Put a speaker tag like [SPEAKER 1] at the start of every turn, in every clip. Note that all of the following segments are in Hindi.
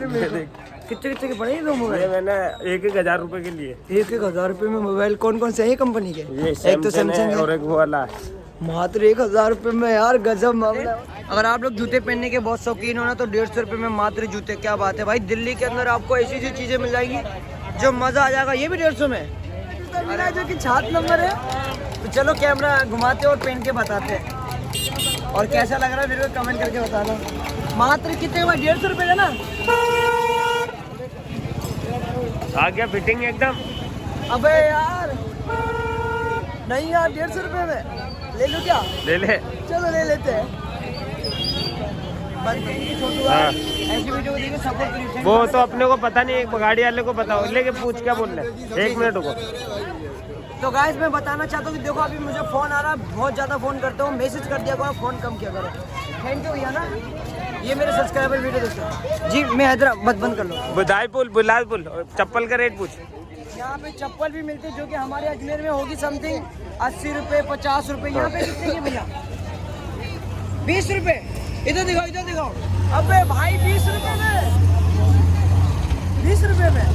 [SPEAKER 1] दे मेरे को। कितने कितने के पड़े ये दो मोबाइल?
[SPEAKER 2] मैंने 1,000 रुपए के लिए।
[SPEAKER 1] 1,000 रुपए में मोबाइल कौन कौन से है कंपनी के?
[SPEAKER 2] एक तो सैमसंग है और एक वो वाला है।
[SPEAKER 1] मात्र 1,000 रुपए में यार, गजब मामला। अगर आप लोग जूते पहनने के बहुत शौकीन हो ना तो 150 रुपए में मात्र जूते। क्या बात है भाई, दिल्ली के अंदर आपको ऐसी ऐसी चीजें मिल जाएगी जो मजा आ जाएगा। ये भी 150 में मेरा जो कि 7 नंबर है। तो चलो कैमरा घुमाते और पहन के बताते हैं और कैसा लग रहा है मेरे को कमेंट करके बताना। मात्र कितने का? 150 रुपए का ना।
[SPEAKER 2] आ गया फिटिंग एकदम।
[SPEAKER 1] अबे यार नहीं यार, 150 रुपए में ले लो क्या?
[SPEAKER 2] ले ले,
[SPEAKER 1] चलो ले लेते हैं।
[SPEAKER 2] हाँ।
[SPEAKER 1] ऐसी वीडियो को देखिए, सपोर्ट करिए।
[SPEAKER 2] वो तो अपने को पता नहीं, एक गाड़ी वाले को बताओ। लेके पूछ क्या बोल रहे? 1 मिनट को।
[SPEAKER 1] तो गाइस मैं बताना चाहता हूँ कि देखो अभी मुझे फोन आ रहा है, बहुत ज़्यादा फोन करता हूँ, मैसेज कर दिया करो, फोन कम किया करो। थैंक यू भैया ना, ये मेरे सब्सक्राइबर वीडियो देखते हैं जी। मैं हैदराबाद बंद कर लो।
[SPEAKER 2] बुधाईपुर, बिलासपुर। चप्पल का रेट पूछ।
[SPEAKER 1] यहाँ पे चप्पल भी मिलती है जो कि हमारे अजमेर में होगी समथिंग 80 रुपये 50 रुपये। यहाँ पे कितने की भैया? 20 रुपये। इधर दिखाओ, इधर दिखाओ। अबे भाई 20 रुपये में, 20 रुपये में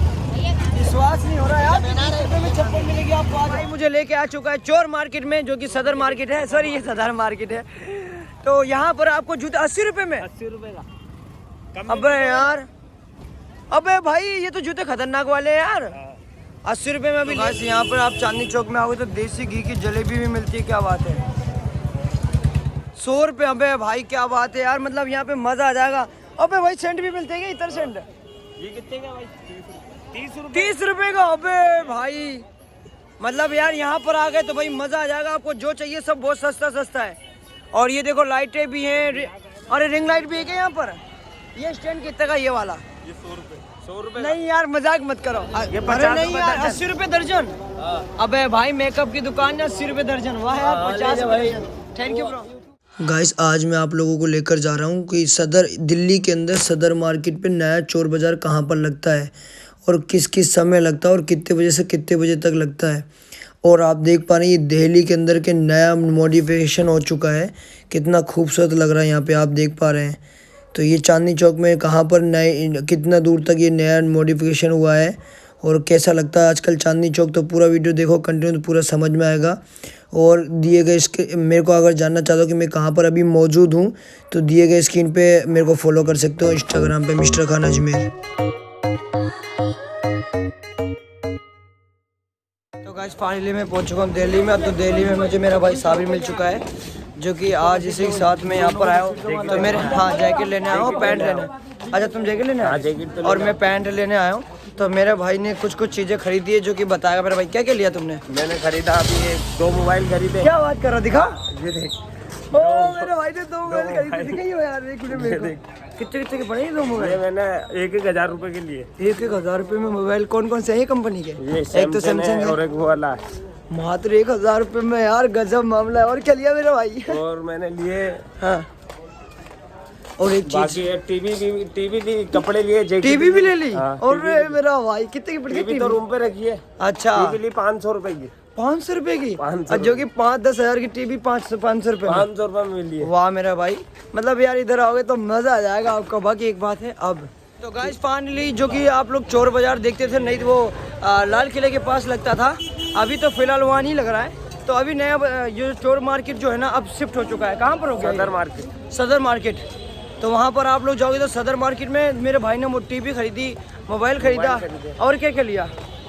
[SPEAKER 1] विश्वास नहीं हो रहा यार। 20 रुपये में चप्पल मिलेगी आपको। आज भाई मुझे लेके आ चुका है चोर मार्केट में, जो कि सदर मार्केट है। सॉरी ये सदर मार्केट है। तो यहाँ पर आपको जूते 80 रुपये में।
[SPEAKER 2] 80 रुपए का।
[SPEAKER 1] अबे यार, अबे भाई ये तो जूते खतरनाक वाले हैं यार। 80 रुपये में अभी। बस यहाँ पर आप चांदनी चौक में आओगे तो देसी घी की जलेबी भी मिलती है। क्या बात है, 100 रुपये। अबे भाई क्या बात है यार, मतलब यहाँ पे मजा आ जाएगा। अबे भाई सेंट भी मिलते हैं, इतर सेंट।
[SPEAKER 2] ये कितने का भाई?
[SPEAKER 1] 30 रुपये का। अबे भाई मतलब यार यहाँ पर आ गए तो भाई मजा आ जाएगा। आपको जो चाहिए सब बहुत सस्ता सस्ता है। और ये देखो लाइटें भी हैं। अरे रिंग लाइट भी है क्या यहाँ पर? ये स्टैंड कितने का? ये वाला
[SPEAKER 2] ये 100 रुपए। 100 रुपए?
[SPEAKER 1] नहीं यार मजाक मत करो।
[SPEAKER 2] ये
[SPEAKER 1] 50 नहीं यार, 80 रुपए दर्जन। अबे भाई मेकअप की दुकान है, 80 रुपए दर्जन। वाह यार, 50 भाई। Thank you bro. गाइस आज मैं आप लोगों को लेकर जा रहा हूँ कि सदर दिल्ली के अंदर सदर मार्केट पे नया चोर बाज़ार कहाँ पर लगता है और किस किस समय लगता है और कितने बजे से कितने बजे तक लगता है। और आप देख पा रहे हैं ये दिल्ली के अंदर के नया मॉडिफिकेशन हो चुका है। कितना खूबसूरत लग रहा है यहाँ पे, आप देख पा रहे हैं। तो ये चांदनी चौक में कहाँ पर नए, कितना दूर तक ये नया मॉडिफिकेशन हुआ है और कैसा लगता है आजकल चांदनी चौक। तो पूरा वीडियो देखो कंटिन्यू, तो पूरा समझ में आएगा। और दिए गए इसके, मेरे को अगर जानना चाहते हो कि मैं कहाँ पर अभी मौजूद हूँ तो दिए गए स्क्रीन पे मेरे को फॉलो कर सकते हो इंस्टाग्राम पे, मिस्टर खान अजमेर। तो गाइस फाइनली मैं पहुंच चुका हूँ दिल्ली में। अब तो दिल्ली में मुझे मेरा भाई साबिर मिल चुका है, जो कि आज इसी के साथ में यहाँ पर आया हूँ। तो मेरे हाँ जैकेट लेने आया हूँ, पैंट लेने। अच्छा तुम जैकेट लेने आए? और मैं पैंट लेने आया हूँ। तो मेरे भाई ने कुछ कुछ चीज़ें खरीदी है जो कि बताएगा। मेरा भाई क्या क्या लिया तुमने?
[SPEAKER 2] मैंने खरीदा अभी 2 मोबाइल खरीदे।
[SPEAKER 1] क्या बात कर रहा, दिखा।
[SPEAKER 2] ये देख।
[SPEAKER 1] ओ मेरे भाई ने 2 मोबाइल खरीदे, दिखाइए यार एक मिनट मेरे को। कितने कितने के पड़े ये 2 मोबाइल?
[SPEAKER 2] ये मैंने 1,000 रुपए के लिए।
[SPEAKER 1] 1,000 रुपए में मोबाइल कौन कौन से है कंपनी के?
[SPEAKER 2] एक तो सैमसंग और एक वो वाला है।
[SPEAKER 1] मात्र 1,000 रुपए में यार, गजब मामला है। और क्या लिया मेरा भाई?
[SPEAKER 2] और मैंने लिए
[SPEAKER 1] हाँ और एक चीज,
[SPEAKER 2] बाकी टीवी ली, कपड़े लिए,
[SPEAKER 1] टीवी भी ले ली।
[SPEAKER 2] हाँ,
[SPEAKER 1] और मेरा भाई कितने की पड़ी?
[SPEAKER 2] टीवी तो रूम पे रखी है।
[SPEAKER 1] अच्छा
[SPEAKER 2] टीवी ली 500 रुपए की।
[SPEAKER 1] 500 रुपए की?
[SPEAKER 2] 500
[SPEAKER 1] जो कि 5-10 हज़ार की टीवी 500 रुपए में।
[SPEAKER 2] 500 रुपए में मिली है।
[SPEAKER 1] वाह मेरा भाई, मतलब यार इधर आओगे तो मजा आ जाएगा आपको। बाकी एक बात है अब तो गाइस फाइनली, जो कि आप लोग चोर बाजार देखते थे, नहीं तो वो लाल किले के पास लगता था, अभी तो फिलहाल वहाँ नहीं लग रहा है। तो अभी नया ये चोर मार्केट जो है ना अब शिफ्ट हो चुका है। कहाँ पर हो गया?
[SPEAKER 2] सदर मार्केट।
[SPEAKER 1] सदर मार्केट। तो वहाँ पर आप लोग जाओगे तो सदर मार्केट में मेरे भाई ने वो टीवी खरीदी, मोबाइल खरीदा और क्या क्या लिया?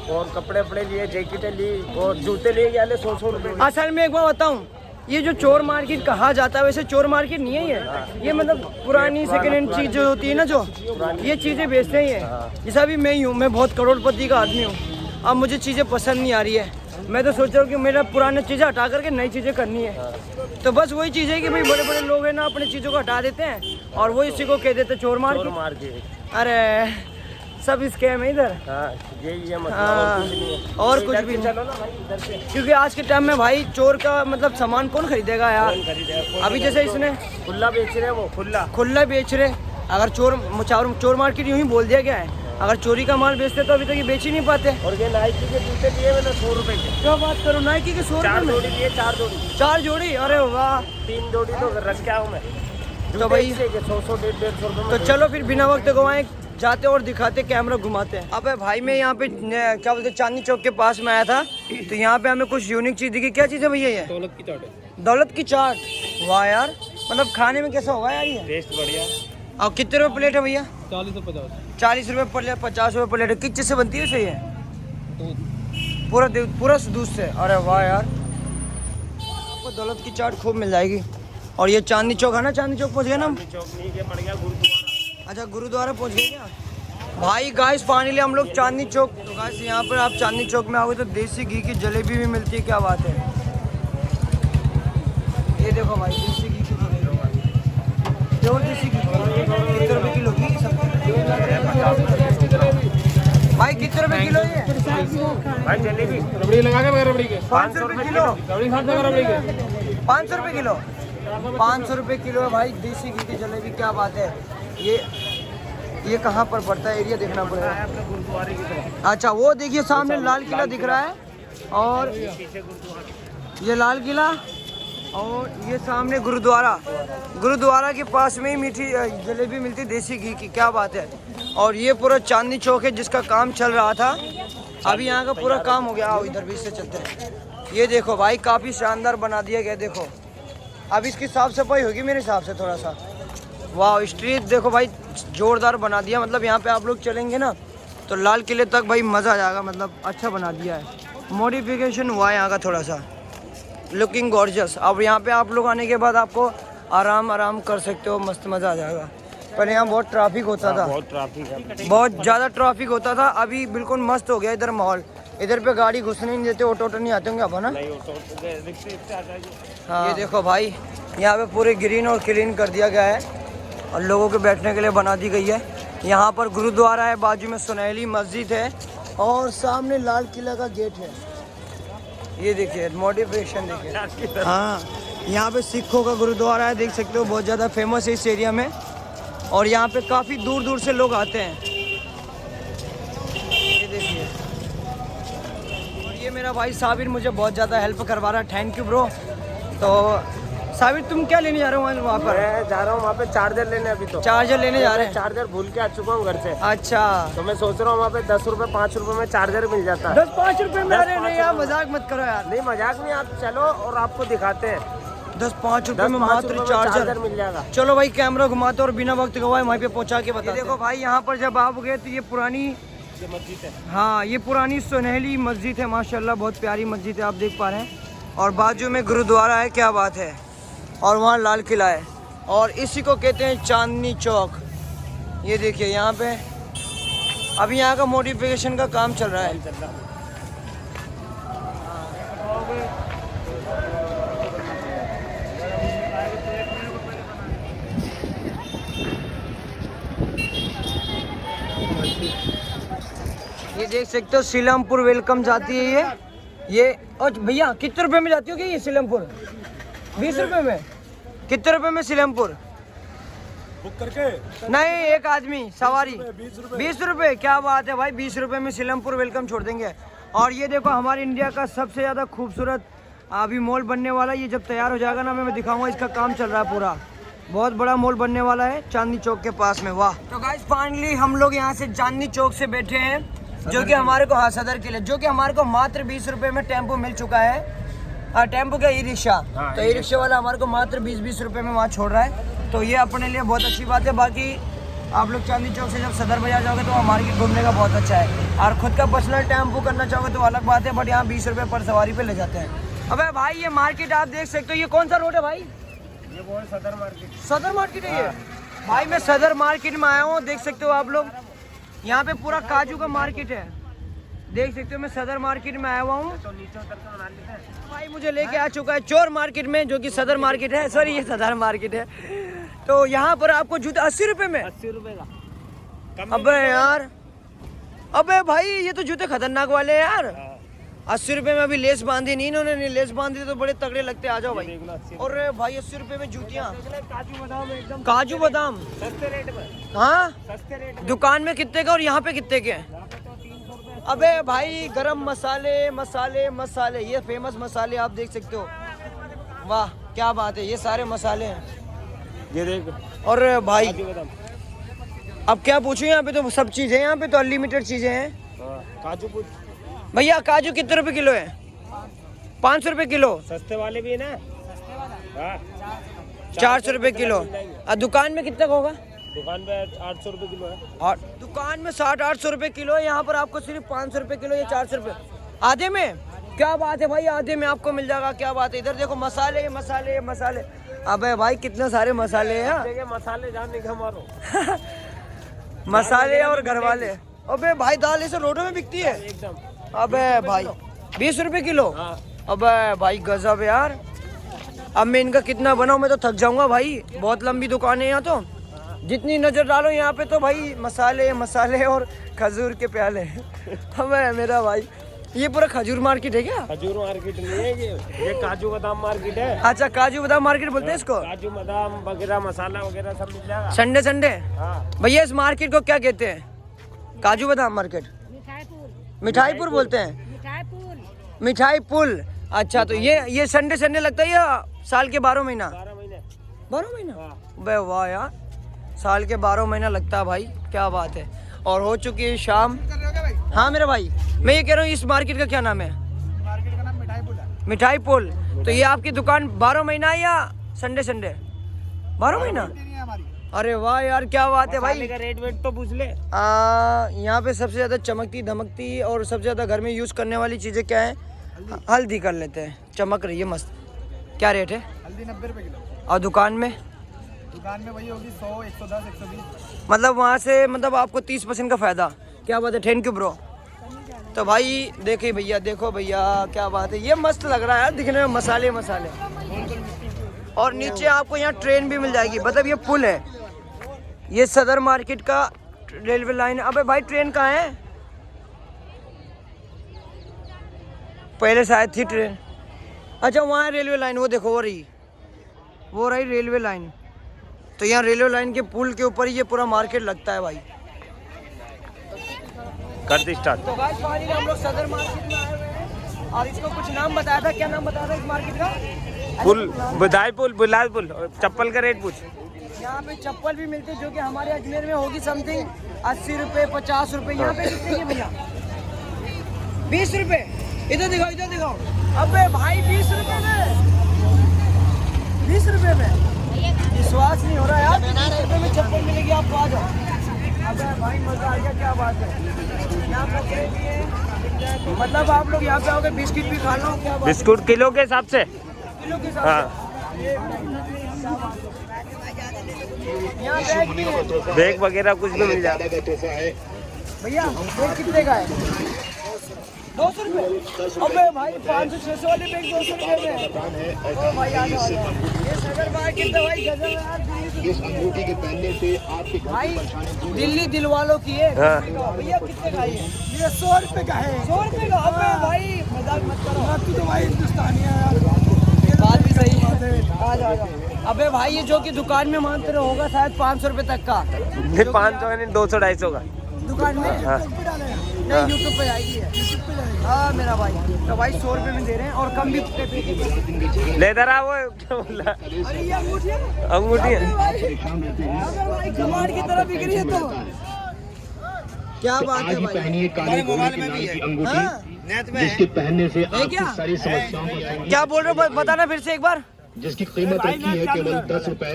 [SPEAKER 2] और कपड़े वपड़े लिए, जैकेटें ली और जूते लिए 100 रुपए।
[SPEAKER 1] असल में एक बार बताऊँ, ये जो चोर मार्केट कहा जाता है वैसे चोर मार्केट नहीं है ये मतलब पुरानी सेकंड हैंड चीज जो होती है ना, जो ये चीज़ें बेचते ही है। जैसा भी मैं ही हूँ, मैं बहुत करोड़पति का आदमी हूँ। अब मुझे चीज़ें पसंद नहीं आ रही है, मैं तो सोच रहा हूँ कि मेरा पुरानी चीज़ें हटा करके नई चीज़ें करनी है। तो बस वही चीज़ है कि भाई बड़े बड़े लोग हैं ना अपनी चीज़ों को हटा देते हैं और वो इसी को कह देते चोर मार्केट। अरे सब स्कैम है इधर।
[SPEAKER 2] यही है मतलब।
[SPEAKER 1] हाँ, और कुछ भी नहीं।
[SPEAKER 2] चलो ना भाई इधर से,
[SPEAKER 1] क्योंकि आज के टाइम में भाई चोर का मतलब सामान कौन खरीदेगा यार। अभी जैसे इसने
[SPEAKER 2] खुला बेच रहे हैं, वो
[SPEAKER 1] खुला बेच रहे। अगर चोर मार्केट यूँ ही बोल दिया गया है, अगर चोरी का माल बेचते तो अभी तक ये बेच ही नहीं पाते।
[SPEAKER 2] और ये नाइकी के जूते लिए मैंने 100 रुपए के।
[SPEAKER 1] क्या बात करो, नाइकी के 100 रुपए में
[SPEAKER 2] 4 जोड़ी लिए।
[SPEAKER 1] 4 जोड़ी? अरे वाह,
[SPEAKER 2] 3 जोड़ी तो रख के आऊँ मैं।
[SPEAKER 1] तो भाई
[SPEAKER 2] 100-150 रुपए।
[SPEAKER 1] तो चलो फिर बिना वक्त गवाए जाते और दिखाते, कैमरा घुमाते हैं। अबे भाई मैं यहाँ पे क्या बोलते चांदनी चौक के पास में आया था, तो यहाँ पे हमें कुछ यूनिक चीज दिखी। क्या चीज़ है भैया ये?
[SPEAKER 2] दौलत की चाट है।
[SPEAKER 1] दौलत की चाट। वाह यार, मतलब खाने में कैसा होगा यार ये?
[SPEAKER 2] टेस्ट बढ़िया।
[SPEAKER 1] और कितने रुपए प्लेट है भैया?
[SPEAKER 2] 40 से 50।
[SPEAKER 1] 40 रुपये प्लेट, 50 रुपये प्लेट। किस चीज़ से बनती है सही है?
[SPEAKER 2] दूध।
[SPEAKER 1] पूरा दूध से। अरे वाह यार, आपको दौलत की चाट खूब मिल जाएगी। और ये चांदनी चौक है ना, चांदनी चौक पहुँच गए ना हम?
[SPEAKER 2] चौक नहीं के पड़ गया गुरुद्वारा।
[SPEAKER 1] अच्छा, गुरुद्वारा पहुँच गए क्या भाई? गाइस फाइनली हम लोग चांदनी चौक। तो गाइस यहाँ पर आप चांदनी चौक में आओगे तो देसी घी की जलेबी भी मिलती है। क्या बात है, ये देखो भाई, देसी घी की जलेबी। प्योर देसी घी। कितने रुपए किलो की भाई? कितने रुपए किलो ये
[SPEAKER 2] भाई? जलेबी रबड़ी लगा के रबड़ी के
[SPEAKER 1] 500 रुपए किलो।
[SPEAKER 2] रबड़ी खाते हैं रबड़ी के
[SPEAKER 1] 500 रुपए किलो। 500 रुपए किलो है भाई देसी घी की जलेबी। क्या बात है। ये कहाँ पर पड़ता है? एरिया देखना पड़ेगा।
[SPEAKER 2] गुरुद्वारे की तरफ।
[SPEAKER 1] अच्छा, वो देखिए सामने लाल किला दिख रहा है, और ये लाल किला, और ये सामने गुरुद्वारा। गुरुद्वारा के पास में ही मीठी जलेबी मिलती देसी घी की। क्या बात है। और ये पूरा चांदनी चौक है जिसका काम चल रहा था, अभी यहाँ का पूरा काम हो गया। आओ इधर भी से चलते हैं। ये देखो भाई, काफ़ी शानदार बना दिया गया। देखो अब इसकी साफ़ सफाई होगी मेरे हिसाब से थोड़ा सा। वाह, स्ट्रीट देखो भाई, जोरदार बना दिया। मतलब यहाँ पे आप लोग चलेंगे ना तो लाल किले तक भाई मज़ा आ जाएगा। मतलब अच्छा बना दिया है, मॉडिफिकेशन हुआ है यहाँ का थोड़ा सा, लुकिंग गॉर्जियस। अब यहाँ पे आप लोग आने के बाद आपको आराम कर सकते हो, मस्त मज़ा आ जाएगा। पहले यहाँ बहुत ट्रैफिक होता था,
[SPEAKER 2] बहुत ट्रैफिक है,
[SPEAKER 1] बहुत ज़्यादा ट्रैफिक होता था। अभी बिल्कुल मस्त हो गया इधर माहौल। इधर पे गाड़ी घुसने नहीं देते, ऑटो नहीं आते होंगे अब, है ना? हाँ, ये देखो भाई, यहाँ पे पूरे ग्रीन और क्लीन कर दिया गया है और लोगों के बैठने के लिए बना दी गई है। यहाँ पर गुरुद्वारा है, बाजू में सुनहली मस्जिद है, और सामने लाल किला का गेट है। ये देखिए मॉडिफिकेशन देखिए। हाँ, यहाँ पे सिखों का गुरुद्वारा है, देख सकते हो, बहुत ज़्यादा फेमस है इस एरिया में। और यहाँ पे काफ़ी दूर दूर से लोग आते हैं। ये देखिए, और ये मेरा भाई साबिर मुझे बहुत ज़्यादा हेल्प करवा रहा है। Thank you bro. तो साबिर तुम क्या लेने जा रहे हो वहाँ पर?
[SPEAKER 2] मैं जा रहा हूँ वहाँ पे चार्जर लेने। अभी तो
[SPEAKER 1] चार्जर लेने जा रहे हैं?
[SPEAKER 2] चार्जर भूल के आ चुका हूँ घर से।
[SPEAKER 1] अच्छा,
[SPEAKER 2] तो मैं सोच रहा हूँ वहाँ पे 10 रुपए 5 रुपए में चार्जर मिल जाता है।
[SPEAKER 1] 10-5 रुपए में? अरे नहीं यार, मजाक मत करो यार।
[SPEAKER 2] नहीं मजाक नहीं, आप चलो और आपको दिखाते हैं।
[SPEAKER 1] 10-5 रुपए में मात्र चार्जर
[SPEAKER 2] मिल जाएगा।
[SPEAKER 1] चलो भाई, कैमरा घुमाते और बिना वक्त गवाए वहीं पे पहुंचा के बताते। देखो भाई, यहाँ पर जब आप गए तो ये पुरानी
[SPEAKER 2] मस्जिद है।
[SPEAKER 1] हाँ, ये पुरानी सुनहली मस्जिद है, माशाल्लाह बहुत प्यारी मस्जिद है, आप देख पा रहे हैं। और बाजू में गुरुद्वारा है। क्या बात है। और वहाँ लाल किला है, और इसी को कहते हैं चांदनी चौक। ये देखिए यहाँ पे अभी यहाँ का मॉडिफिकेशन का काम चल रहा है। ये देख सकते हो, सीलमपुर वेलकम जाती है ये। और भैया कितने रुपए में जाती होगी ये सीलमपुर? 20 रुपए में? कितने रुपए में सीलमपुर?
[SPEAKER 2] बुक करके
[SPEAKER 1] नहीं, एक आदमी सवारी 20 रुपए। क्या बात है भाई, 20 रुपए में सीलमपुर वेलकम छोड़ देंगे। और ये देखो, हमारे इंडिया का सबसे ज़्यादा खूबसूरत अभी मॉल बनने वाला है। ये जब तैयार हो जाएगा ना, मैं दिखाऊंगा। इसका काम चल रहा है पूरा, बहुत बड़ा मॉल बनने वाला है चांदनी चौक के पास में। वाह। तो गाइस फाइनली हम लोग यहाँ से चांदनी चौक से बैठे हैं, जो कि हमारे को, हाँ, सदर के लिए, जो कि हमारे को मात्र 20 रुपए में टेम्पो मिल चुका है। टेम्पो का ई रिक्शा। तो ई रिक्शा वाला हमारे को मात्र 20-20 रुपए में वहाँ छोड़ रहा है। तो ये अपने लिए बहुत अच्छी बात है। बाकी आप लोग चांदनी चौक से जब सदर बाजार जाओगे तो मार्केट घूमने का बहुत अच्छा है। और खुद का पर्सनल टेम्पो करना चाहोगे तो अलग बात है, बट यहाँ 20 रुपए पर सवारी पे ले जाते हैं। अबे भाई, ये मार्केट आप देख सकते हो। ये कौन सा रोड है भाई?
[SPEAKER 2] ये वो है सदर मार्केट।
[SPEAKER 1] सदर मार्केट है ये? भाई मैं सदर मार्केट में आया हूँ, देख सकते हो आप लोग। यहाँ पे पूरा काजू का मार्केट है, देख सकते हो। मैं सदर मार्केट में आया हुआ हूँ।
[SPEAKER 2] तो नीचे उतर के बना लेते हैं।
[SPEAKER 1] भाई मुझे लेके आ चुका है चोर मार्केट में, जो कि सदर मार्केट है। सॉरी, ये सदर मार्केट है। तो यहाँ पर आपको जूता 80 रुपए में?
[SPEAKER 2] 80 रुपए का।
[SPEAKER 1] अबे यार, अबे भाई, ये तो जूते खतरनाक वाले हैं यार। 80 रुपए में अभी लेस बांधी नहीं इन्होंने। नहीं लेस बांधी तो बड़े तगड़े लगते। आ जाओ भाई। और भाई 80 रुपए में जूतियाँ,
[SPEAKER 2] काजू बादाम एकदम
[SPEAKER 1] काजू बादाम
[SPEAKER 2] सस्ते रेट में।
[SPEAKER 1] हाँ,
[SPEAKER 2] सस्ते रेट में।
[SPEAKER 1] दुकान में कितने का और यहाँ पे कितने के हैं? अबे भाई, गरम मसाले मसाले मसाले, ये फेमस मसाले आप देख सकते हो। वाह क्या बात है, ये सारे मसाले हैं।
[SPEAKER 2] ये देख,
[SPEAKER 1] और भाई
[SPEAKER 2] काजू बादाम
[SPEAKER 1] अब क्या पूछूं, यहाँ पे तो सब चीजें, यहाँ पे तो अनलिमिटेड चीजें हैं।
[SPEAKER 2] काजू पूछ
[SPEAKER 1] भैया काजू कितने रुपए किलो है? 500 रुपए किलो।
[SPEAKER 2] सस्ते वाले भी है ना?
[SPEAKER 1] 400 रुपए किलो। और दुकान में कितने का होगा?
[SPEAKER 2] दुकान पे 800 रुपए किलो है।
[SPEAKER 1] और दुकान में 60-800 रुपए किलो है, यहाँ पर आपको सिर्फ 500 रुपए किलो या 400 रुपए आधे में। क्या बात है भाई, आधे में आपको मिल जाएगा, क्या बात है। इधर देखो मसाले मसाले मसाले, अबे भाई कितने सारे मसाले हैं यहाँ।
[SPEAKER 2] मसाले जान नहीं मारो।
[SPEAKER 1] मसाले और घर वाले। अबे भाई दाल ऐसे रोडों में बिकती है
[SPEAKER 2] एकदम।
[SPEAKER 1] अबे भाई 20 रुपए किलो।
[SPEAKER 2] हाँ।
[SPEAKER 1] अबे भाई गजब यार। अब मैं इनका कितना बनाऊं, मैं तो थक जाऊंगा भाई, बहुत लंबी दुकान है यहाँ तो। जितनी नजर डालो यहाँ पे तो भाई मसाले मसाले और खजूर के प्याले। अबे मेरा भाई ये पूरा खजूर मार्केट है क्या?
[SPEAKER 2] खजूर मार्केट नहीं है ये काजू बादाम मार्केट है।
[SPEAKER 1] अच्छा काजू बादाम मार्केट बोलते हैं इसको।
[SPEAKER 2] काजू बादाम वगैरह मसाला वगैरह सब मिल जाएगा।
[SPEAKER 1] Sunday Sunday.
[SPEAKER 2] हाँ।
[SPEAKER 1] भैया इस मार्केट को क्या कहते हैं? काजू बादाम मार्केट? मिठाईपुर बोलते हैं। मिठाई पुल। अच्छा तो ये संडे संडे लगता है या साल के 12 महीना?
[SPEAKER 2] 12 महीने।
[SPEAKER 1] 12 महीना?
[SPEAKER 2] हाँ।
[SPEAKER 1] बे वाह यार, साल के 12 महीना लगता है भाई, क्या बात है। और हो चुकी है शाम। हाँ मेरा भाई, मैं ये कह रहा हूँ इस मार्केट का क्या नाम है?
[SPEAKER 3] मार्केट का नाम मिठाई पुल है।
[SPEAKER 1] मिठाई पुल। तो ये आपकी दुकान 12 महीना है या संडे संडे? 12 महीना। अरे वाह यार क्या बात है भाई।
[SPEAKER 2] का रेट वेट तो पूछ ले।
[SPEAKER 1] यहाँ पे सबसे ज्यादा चमकती धमकती और सबसे ज्यादा घर में यूज करने वाली चीजें क्या है? हल्दी कर लेते हैं, चमक रही है मस्त। क्या रेट है?
[SPEAKER 3] हल्दी 90 रुपए किलो।
[SPEAKER 1] और दुकान में?
[SPEAKER 3] दुकान में वही होगी 100, 110, 120।
[SPEAKER 1] मतलब वहाँ से मतलब आपको 30% का फायदा। क्या बात है, थैंक यू ब्रो। तो भाई देखिए भैया, देखो भैया क्या बात है, ये मस्त लग रहा है यार दिखने में, मसाले मसाले। और नीचे आपको यहाँ ट्रेन भी मिल जाएगी, मतलब ये पुल है, ये सदर मार्केट का रेलवे लाइन है। अबे भाई ट्रेन कहाँ है? पहले शायद थी ट्रेन। अच्छा वहाँ है रेलवे लाइन, वो देखो वो रही रेलवे लाइन। तो यहाँ रेलवे लाइन के पुल के ऊपर ये पूरा मार्केट लगता है भाई।
[SPEAKER 2] कर दी स्टार्ट।
[SPEAKER 1] तो गाइस फाइनली हम लोग सदर मार्केट में आए हुए हैं और इसको कुछ नाम बताया था। क्या नाम बताया था इस मार्केट का?
[SPEAKER 2] पुल, बुधाई पुल, बुलाल पुल। चप्पल का रेट पूछ।
[SPEAKER 1] यहाँ पे चप्पल भी मिलती है जो कि हमारे अजमेर में होगी समथिंग 80 रुपए 50 रुपए। यहाँ पे कितने की भैया? 20 रुपए। इधर दिखाओ इधर दिखाओ। अबे भाई 20 रुपए में, 20 रुपए में विश्वास नहीं हो रहा यार। 20 रुपए में चप्पल मिलेगी, आपको आ जाओ। अबे भाई मजा आ गया, क्या बात है। यहाँ पे भी है, मतलब आप लोग यहाँ पे आओगे बिस्किट भी खा लो। क्या बात है।
[SPEAKER 2] बिस्कुट किलो के हिसाब से?
[SPEAKER 1] किलो के हिसाब
[SPEAKER 2] हाँ।
[SPEAKER 1] से। यहाँ बैग भी है।
[SPEAKER 2] बैग वगैरह कुछ भी मिल जाएगा।
[SPEAKER 1] भैया बैग कितने का है? 200 रुपए। अबे भाई 500-600 वाले बैग 200 रुपए में। ओ भाई आ जाओ। ये सदर मार्केट है भाई, गजब है यार।
[SPEAKER 4] इस अंगूठी के पहनने से आपके
[SPEAKER 1] भाई दिल्ली दिल वालों की है।
[SPEAKER 2] हाँ।
[SPEAKER 1] भैया कितने का है?
[SPEAKER 3] ये 100 रुपए का है।
[SPEAKER 1] 100 रुपए का? अबे भाई मजाक मत करो।
[SPEAKER 3] तू तो भाई हिंदुस्तानी है यार।
[SPEAKER 1] बात भी सही है। आ जाओ। अबे भाई ये जो कि दुकान में मानते रहो होगा शायद 500 रुपए तक का।
[SPEAKER 2] 500 नहीं 200-250 का
[SPEAKER 1] दुकान में नहीं, यूट्यूब पे जाएगी है। हाँ मेरा भाई। तो भाई 100 रुपए में दे रहे हैं और कम भी।
[SPEAKER 2] लेदर आ वो क्या बोला?
[SPEAKER 1] अरे ये अंगूठी है।
[SPEAKER 2] अंगूठी है।
[SPEAKER 1] अगर भाई कमाल की तरह बिक रही है तो क्या बात है भाई।
[SPEAKER 4] पहनिए काले घोड़े के नाम की अंगूठी,
[SPEAKER 1] हाँ?
[SPEAKER 4] जिसके पहनने से
[SPEAKER 1] है क्या?
[SPEAKER 4] आपकी सारी समस्याओं को
[SPEAKER 1] क्या बोल रहे हो, बताना फिर से एक बार।
[SPEAKER 4] जिसकी कीमत रखी है केवल 10 रुपए।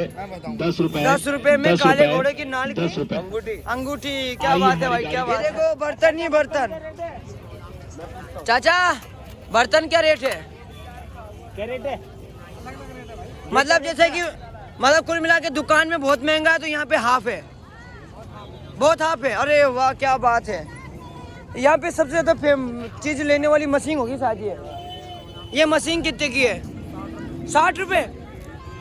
[SPEAKER 4] 10 रुपए
[SPEAKER 1] 10 रुपए में
[SPEAKER 4] 10
[SPEAKER 1] काले
[SPEAKER 4] रुपए,
[SPEAKER 1] घोड़े की नाल की
[SPEAKER 4] 10 रुपए।
[SPEAKER 1] अंगूठी। क्या बात है भाई, क्या बात है। देखो बर्तन ही बर्तन। चाचा बर्तन क्या रेट है?
[SPEAKER 2] क्या रेट है?
[SPEAKER 1] मतलब जैसे कि मतलब कुल मिला के दुकान में बहुत महंगा है तो यहाँ पे हाफ है, बहुत हाफ है। अरे वाह क्या बात है। यहाँ पे सबसे ज्यादा चीज लेने वाली मशीन होगी शायद। ये मशीन कितने की है? 60 रुपए।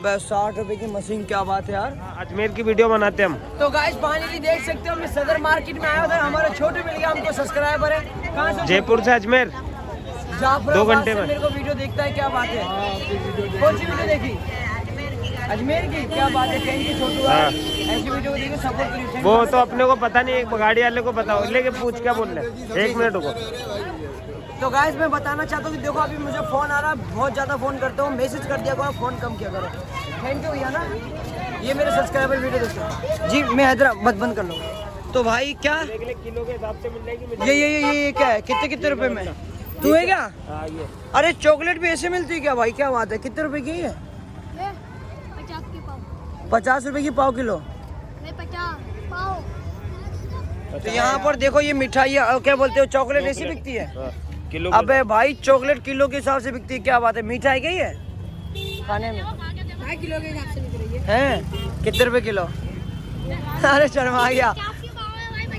[SPEAKER 1] बस 60 रुपए की मशीन, क्या बात है यार।
[SPEAKER 2] अजमेर की वीडियो बनाते हम।
[SPEAKER 1] तो गाइस फाइनली देख सकते हो मैं सदर मार्केट में आया उधर हमारे छोटे मिल गया हमको सब्सक्राइबर है। कहाँ से?
[SPEAKER 2] जयपुर से अजमेर।
[SPEAKER 1] जाफराबाद
[SPEAKER 2] 2 घंटे
[SPEAKER 1] से
[SPEAKER 2] में।
[SPEAKER 1] मेरे को वीडियो देखता है, क्या बात है। कौन सी वीडियो देखी? अजमेर की। क्या बात है, थैंक यू छोटू
[SPEAKER 2] हाँ।
[SPEAKER 1] ऐसी वीडियो को देखिए सपोर्ट करिए।
[SPEAKER 2] वो तो अपने को पता नहीं, एक गाड़ी वाले को बताओ। लेके पूछ क्या बोल रहे? 1 मिनट रुको।
[SPEAKER 1] तो गाइस मैं बताना चाहता हूँ कि देखो अभी मुझे फ़ोन आ रहा है, बहुत ज़्यादा फ़ोन करता हूँ, मैसेज कर दिया करो, फ़ोन कम किया करो। थैंक यू भैया ना। ये मेरे सब्सक्राइबर वीडियो देखते हैं जी। मैं हैदराबाद बंद कर लो। तो भाई क्या
[SPEAKER 2] देख ले, किलो के हिसाब से मिल जाएगी मिठाई।
[SPEAKER 1] ये क्या है, कितने कितने रुपए में तू है क्या?
[SPEAKER 2] हाँ ये
[SPEAKER 1] अरे चॉकलेट भी ऐसे मिलती है क्या भाई, क्या बात है, कितने रुपए की है?
[SPEAKER 5] 50 की पाव।
[SPEAKER 1] 50 रुपए की पाव किलो।
[SPEAKER 5] नहीं 50 पाव।
[SPEAKER 1] तो यहाँ पर देखो ये मिठाई क्या बोलते हो, चॉकलेट ऐसी बिकती है?
[SPEAKER 2] हाँ, किलो
[SPEAKER 1] अबे भाई चॉकलेट किलो के हिसाब से बिकती है, क्या बात है, मिठाई क्या है खाने में?
[SPEAKER 5] किलो के हिसाब से बिक रही है।
[SPEAKER 1] हैं कितने रुपए किलो? अरे शर्मा गया,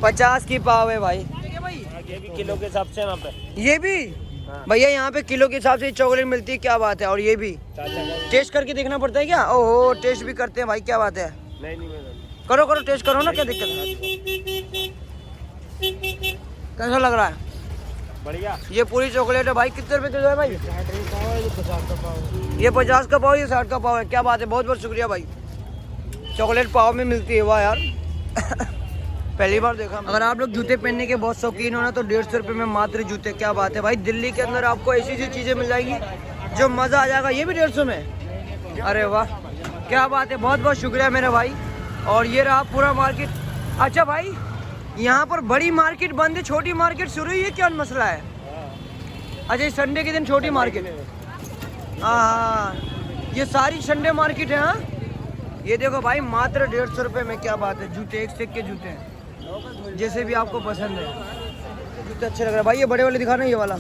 [SPEAKER 1] 50 की पाव है भाई।
[SPEAKER 2] ये भी किलो के हिसाब से है वहाँ पे।
[SPEAKER 1] ये भी भैया यहाँ पे किलो के हिसाब से चॉकलेट मिलती है, क्या बात है। और ये भी टेस्ट करके देखना पड़ता है क्या? ओहो टेस्ट भी करते हैं भाई, क्या बात है।
[SPEAKER 2] नहीं
[SPEAKER 1] करो करो टेस्ट करो ना, क्या दिक्कत है? कैसा लग रहा है?
[SPEAKER 2] बढ़िया।
[SPEAKER 1] ये पूरी चॉकलेट है भाई, कितने रुपए किलो है भाई? ये 50 का पाव, ये 60 का पाव है, क्या बात है, बहुत बहुत शुक्रिया भाई। चॉकलेट पाव में मिलती है, वाह यार पहली बार देखा। अगर आप लोग जूते पहनने के बहुत शौकीन हो ना तो 150 रुपये में मात्र जूते, क्या बात है भाई। दिल्ली के अंदर आपको ऐसी ऐसी चीज़ें मिल जाएगी जो मज़ा आ जाएगा। ये भी 150 में, अरे वाह क्या बात है, बहुत बहुत शुक्रिया मेरे भाई। और ये रहा पूरा मार्केट। अच्छा भाई यहाँ पर बड़ी मार्केट बंद है, छोटी मार्केट शुरू हुई है, क्या मसला है? अच्छा संडे के दिन छोटी मार्केट, हाँ ये सारी संडे मार्केट है। हाँ ये देखो भाई मात्र 150 रुपये में, क्या बात है, जूते एक से एक के जूते हैं, जैसे भी आपको पसंद है। जूते अच्छे लग रहे हैं भाई, ये बड़े वाले दिखाना, ये वाला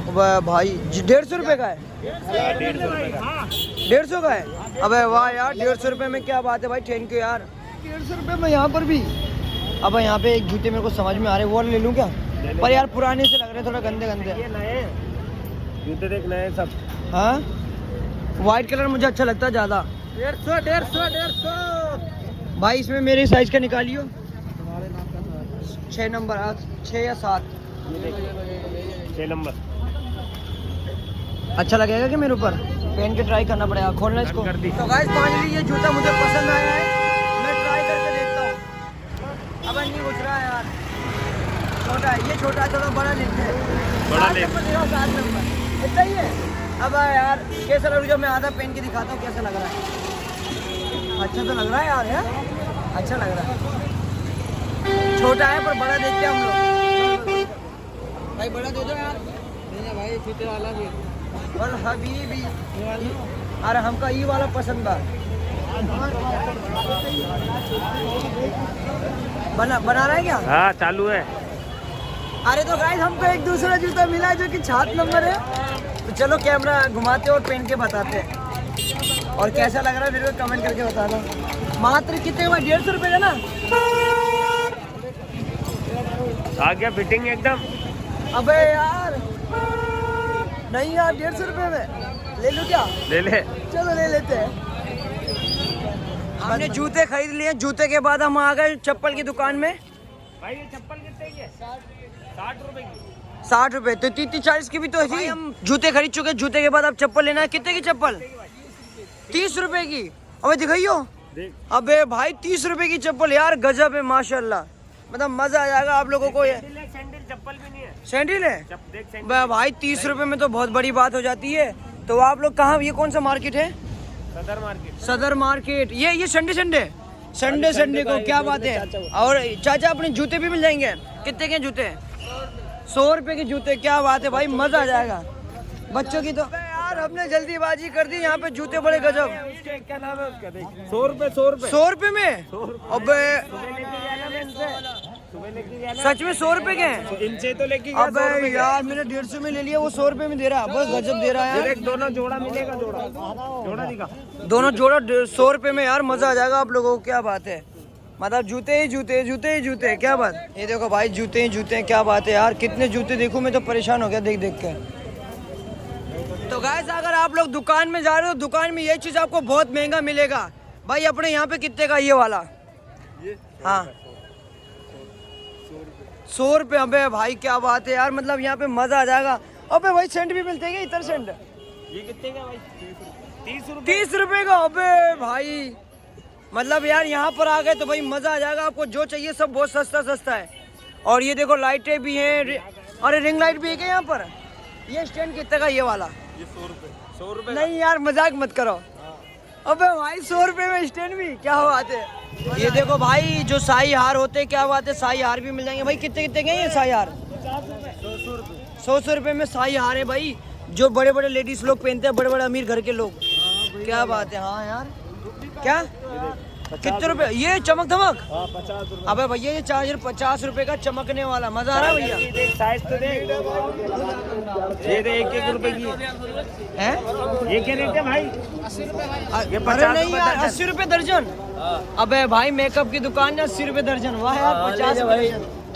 [SPEAKER 1] वाह भाई 150 रुपये का है। 150 का है, अबे वाह यार 150 रुपये में, क्या बात है भाई, थैंक यू यार। 150 रुपये में यहाँ पर भी। अब यहाँ पे एक जूते मेरे को समझ में आ रहे, वो ले लूँ क्या? पर यार पुराने से लग रहे हैं, थोड़ा गंदे गंदे।
[SPEAKER 2] ये नए जूते देख, नए सब।
[SPEAKER 1] हाँ वाइट कलर मुझे अच्छा लगता है ज़्यादा।
[SPEAKER 3] 150
[SPEAKER 1] भाई इसमें मेरे साइज का निकालियो, 6 नंबर, 6 या 7।
[SPEAKER 2] 6 नंबर
[SPEAKER 1] अच्छा लगेगा कि मेरे ऊपर? पहन के ट्राई करना पड़ेगा, खोलना इसको।
[SPEAKER 2] कर दी।
[SPEAKER 1] तो गाइस फाइनली ये जूता मुझे पसंद आया है, मैं ट्राई करके देखता हूँ। अब नहीं घुस रहा है यार, छोटा है ये, छोटा चलो बड़ा लेते हैं।
[SPEAKER 2] बड़ा ले।
[SPEAKER 1] 7 नंबर इतना ही है। अब यार कैसा लग रहा है, जब मैं आधा पहन के दिखाता हूँ कैसा लग रहा है। अच्छा तो लग रहा है यार, है अच्छा लग रहा है। छोटा है पर बड़ा देखते हैं हम लोग। भाई बड़ा दे दो यार। भाई छोटे वाला भी और हबीबी, अरे हमका ये वाला पसंद है। बना रहा है क्या?
[SPEAKER 2] हाँ चालू है।
[SPEAKER 1] अरे तो गाइस हमको एक दूसरा जूता मिला है जो कि 7 नंबर है। तो चलो कैमरा घुमाते और पहन के बताते हैं और कैसा लग रहा है मेरे को कमेंट करके बता दो। मात्र कितने हुआ? 150 रुपये का ना?
[SPEAKER 2] आ गया फिटिंग एकदम।
[SPEAKER 1] अबे यार नहीं यार 150 रुपये में ले लो क्या?
[SPEAKER 2] ले ले।
[SPEAKER 1] चलो ले लेते हैं। हमने जूते खरीद लिए, जूते के बाद हम आ गए चप्पल की दुकान में।
[SPEAKER 2] भाई ये चप्पल कितने की है? 60 रुपए की।
[SPEAKER 1] 60 रुपए तो 30-40 की भी तो है। हम जूते खरीद चुके, जूते के बाद अब चप्पल लेना है। कितने की चप्पल? 30 रुपए की। अबे दिखाइयो, अबे भाई 30 रुपए की चप्पल यार, गजब है माशाल्लाह, मतलब मजा आ जाएगा आप लोगों को। ये
[SPEAKER 2] सैंडल चप्पल भी नहीं है।
[SPEAKER 1] सैंडल है
[SPEAKER 2] देख सैंडल।
[SPEAKER 1] भाई 30 रुपए में तो बहुत बड़ी बात हो जाती है। तो आप लोग कहाँ, ये कौन सा मार्केट है?
[SPEAKER 2] सदर मार्केट।
[SPEAKER 1] सदर मार्केट। ये संडे को, क्या बात है। और चाचा अपने जूते भी मिल जाएंगे। कितने के जूते? 100 रुपए के जूते, क्या बात है भाई, मजा आ जाएगा बच्चों की। तो यार हमने जल्दीबाजी कर दी, यहाँ पे जूते बड़े गजब।
[SPEAKER 2] क्या नाम है उसका? देख 100 रुपए।
[SPEAKER 1] 100 रुपए में? अबे सच में 100 रुपए के हैं?
[SPEAKER 2] इनसे तो लेके
[SPEAKER 1] अबे यार मैंने 150 में ले लिया, वो 100 रुपए में दे रहा है, बहुत गजब दे रहा है।
[SPEAKER 2] दोनों जोड़ा मिलेगा। जोड़ा दिखा।
[SPEAKER 1] दोनों जोड़ा 100 रुपए में यार, मजा आ जाएगा आप लोगों को, क्या बात है। मतलब जूते ही जूते, क्या बात। ये देखो भाई जूते ही जूते, क्या बात है यार। कितने जूते देखूं, मैं तो परेशान हो गया देख के। तो गाइस अगर आप लोग दुकान में जा रहे हो, दुकान में ये चीज आपको बहुत महंगा मिलेगा भाई। अपने यहाँ पे कितने का ये वाला? हाँ 100 रुपये। अबे भाई क्या बात है यार, मतलब यहाँ पे मजा आ जाएगा। अबे भाई सेंट भी मिलते हैं इधर सेंट?
[SPEAKER 2] ये कितने का भाई?
[SPEAKER 1] 30 रुपये का। अबे भाई मतलब यार यहाँ पर आ गए तो भाई मजा आ जाएगा, आपको जो चाहिए सब बहुत सस्ता है। और ये देखो लाइटें भी हैं, अरे रिंग लाइट भी है क्या यहाँ पर? ये स्टैंड कितने का ये वाला?
[SPEAKER 2] ये 100 रुपए। 100 रुपए
[SPEAKER 1] नहीं यार मजाक मत करो। अबे भाई 100 रुपये में स्टैंड भी, क्या बात है। ये देखो भाई जो शाही हार होते हैं, क्या बात है, शाही हार भी मिल जाएंगे भाई। कितने कितने के हैं ये शाही हार? 100 रुपए में शाही हार है भाई, जो बड़े बड़े लेडीज लोग पहनते हैं, बड़े बड़े अमीर घर के लोग। क्या बात है। हाँ यार, क्या कितने रुपए ये चमक धमक?
[SPEAKER 2] 50 रुपए।
[SPEAKER 1] अबे भैया ये चार्जर 50 रुपए का चमकने वाला, मजा आ रहा है भैया।
[SPEAKER 2] देख साइज तो देख, ये दे 1-1 रुपए की
[SPEAKER 1] है।
[SPEAKER 2] ये क्या रेट है भाई? ये 50
[SPEAKER 1] नहीं
[SPEAKER 2] रुपए
[SPEAKER 1] यार,
[SPEAKER 2] दर्जन।
[SPEAKER 1] 80 रुपए दर्जन। अबे भाई मेकअप की दुकान है, 80 रुपए दर्जन। वाह यार, 50 रुपए।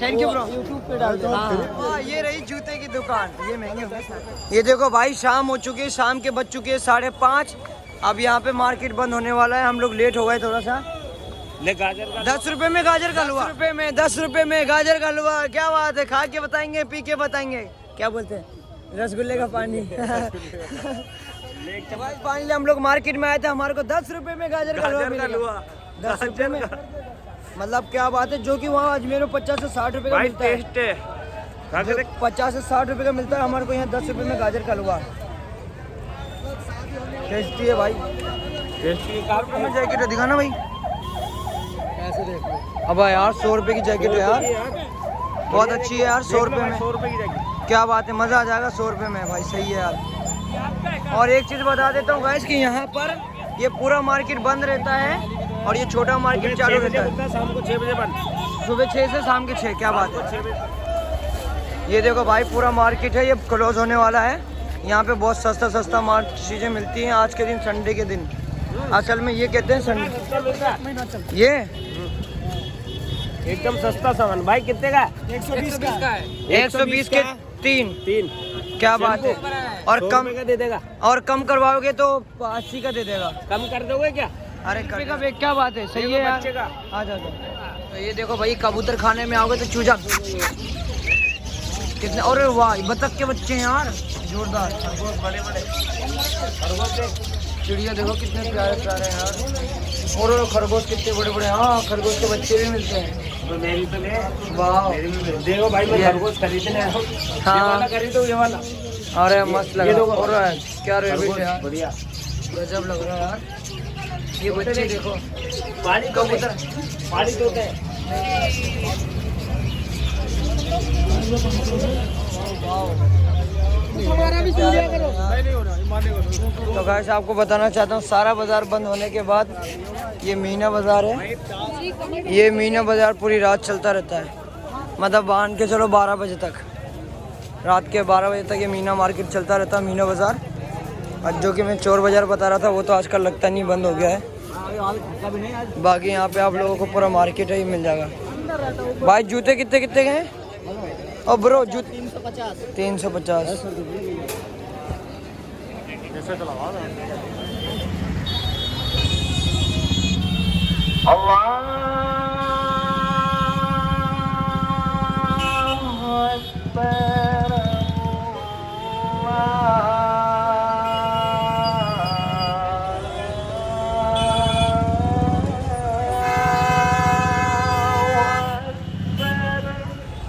[SPEAKER 1] Thank you bro. यूट्यूब पे डाल दो। हाँ, ये रही जूते की दुकान, ये महंगे होंगे। ये देखो भाई शाम हो चुकी है, शाम के बज चुके हैं 5:30। अब यहाँ पे मार्केट बंद होने वाला है, हम लोग लेट हो गए थोड़ा सा।
[SPEAKER 2] ले गाजर का
[SPEAKER 1] 10 रुपए में गाजर का हलवा, 10 रुपए में गाजर का हलवा। क्या बात है, खा के बताएंगे, पी के बताएंगे। क्या बोलते हैं, रसगुल्ले का पानी। भाई फाइनली हम लोग मार्केट में आए थे, हमारे को 10 रुपए में गाजर का हलवा मिला। 10 रुपए में, मतलब क्या बात है। जो कि वहाँ अजमेर में 50 से 60 रुपए का
[SPEAKER 2] भाई
[SPEAKER 1] मिलता है।
[SPEAKER 2] टेस्ट है। गाजर
[SPEAKER 1] 50 से 60 रुपए का मिलता है, हमारे को यहाँ 10 रुपए में गाजर का हलवा। टेस्टी है भाई।
[SPEAKER 2] टेस्टी का
[SPEAKER 1] में जैकेट है, दिखाना भाई। अब यार 100 रुपए की जैकेट है यार, बहुत अच्छी है यार। 100 रुपए में
[SPEAKER 2] 100 रुपए की जैकेट।
[SPEAKER 1] क्या बात है, मजा आ जाएगा 100 रुपए में भाई, सही है यार। और एक चीज बता देता हूँ गाइस कि यहाँ पर ये पूरा मार्केट बंद रहता है और ये छोटा मार्केट चालू रहता है।
[SPEAKER 2] शाम को 6 बजे बंद,
[SPEAKER 1] सुबह 6 से शाम के 6। क्या बात है।
[SPEAKER 2] 6 बजे।
[SPEAKER 1] ये देखो भाई पूरा मार्केट है, ये क्लोज होने वाला है। यहाँ पे बहुत सस्ता सस्ता चीजें मिलती हैं आज के दिन, संडे के दिन। असल में ये कहते हैं संडे। ये
[SPEAKER 2] एकदम सस्ता सामान भाई। कितने का?
[SPEAKER 3] 120 का है।
[SPEAKER 1] 120 के 3। क्या बात है। और कम
[SPEAKER 2] का दे देगा,
[SPEAKER 1] और कम करवाओगे तो 80 का दे देगा।
[SPEAKER 2] कम कर दोगे क्या?
[SPEAKER 1] अरे का बेग, क्या बात है, सही है यार।
[SPEAKER 2] बच्चे का।
[SPEAKER 1] आ जाओ। तो ये देखो भाई, कबूतर खाने में आओगे तो चूजा कितने। अरे वाह, बतख के बच्चे हैं यार, जोरदार।
[SPEAKER 2] बड़े बड़े
[SPEAKER 1] चिड़िया देखो कितने प्यारे प्यारे हैं यार। और खरगोश कितने बड़े बड़े। हाँ, खरगोश के बच्चे भी मिलते हैं।
[SPEAKER 2] तो मेरी तो ले,
[SPEAKER 1] वाह,
[SPEAKER 2] मेरी भी ले। देखो भाई मैं खरगोश खरीदने आया हूँ।
[SPEAKER 1] हाँ।
[SPEAKER 2] ये वाला खरीदो, ये वाला।
[SPEAKER 1] अरे मस्त लग रहा है। और क्या रेबिट है यार,
[SPEAKER 2] बढ़िया।
[SPEAKER 1] गजब लग रहा है यार। ये बच्चे देखो,
[SPEAKER 2] पानी
[SPEAKER 1] कबूतर।
[SPEAKER 2] पानी तोते हैं।
[SPEAKER 1] तो गाइस आपको बताना चाहता हूँ, सारा बाजार बंद होने के बाद ये मीना बाजार है। ये मीना बाजार पूरी रात चलता रहता है, मतलब मान के चलो 12 बजे तक, रात के 12 बजे तक ये मीना मार्केट चलता रहता है, मीना बाजार। और जो कि मैं चोर बाजार बता रहा था, वो तो आजकल लगता नहीं, बंद हो गया है। बाकी यहाँ पे आप लोगों को पूरा मार्केट है, ये मिल जाएगा। भाई जूते कितने कितने के हैं? और ब्रो जूते 350।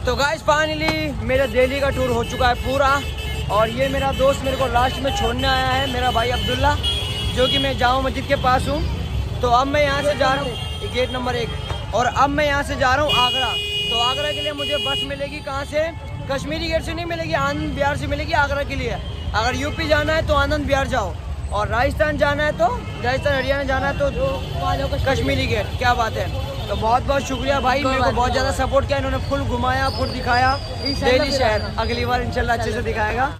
[SPEAKER 1] तो गाइस फाइनली मेरा दिल्ली का टूर हो चुका है पूरा, और ये मेरा दोस्त मेरे को लास्ट में छोड़ने आया है, मेरा भाई अब्दुल्ला, जो कि मैं जामा मस्जिद के पास हूँ। तो अब मैं यहाँ से जा रहा हूँ गेट नंबर 1, और अब मैं यहाँ से जा रहा हूँ आगरा। तो आगरा के लिए मुझे बस मिलेगी कहाँ से? कश्मीरी गेट से नहीं मिलेगी, आनंद विहार से मिलेगी आगरा के लिए। अगर यूपी जाना है तो आनंद विहार जाओ, और राजस्थान जाना है तो राजस्थान हरियाणा जाना है तो कश्मीरी गेट। क्या बात है। तो बहुत बहुत शुक्रिया भाई, मेरे को बहुत ज़्यादा सपोर्ट किया इन्होंने, फुल घुमाया, फुल दिखाया दिल्ली शहर। अगली बार इंशाल्लाह अच्छे से दिखाएगा।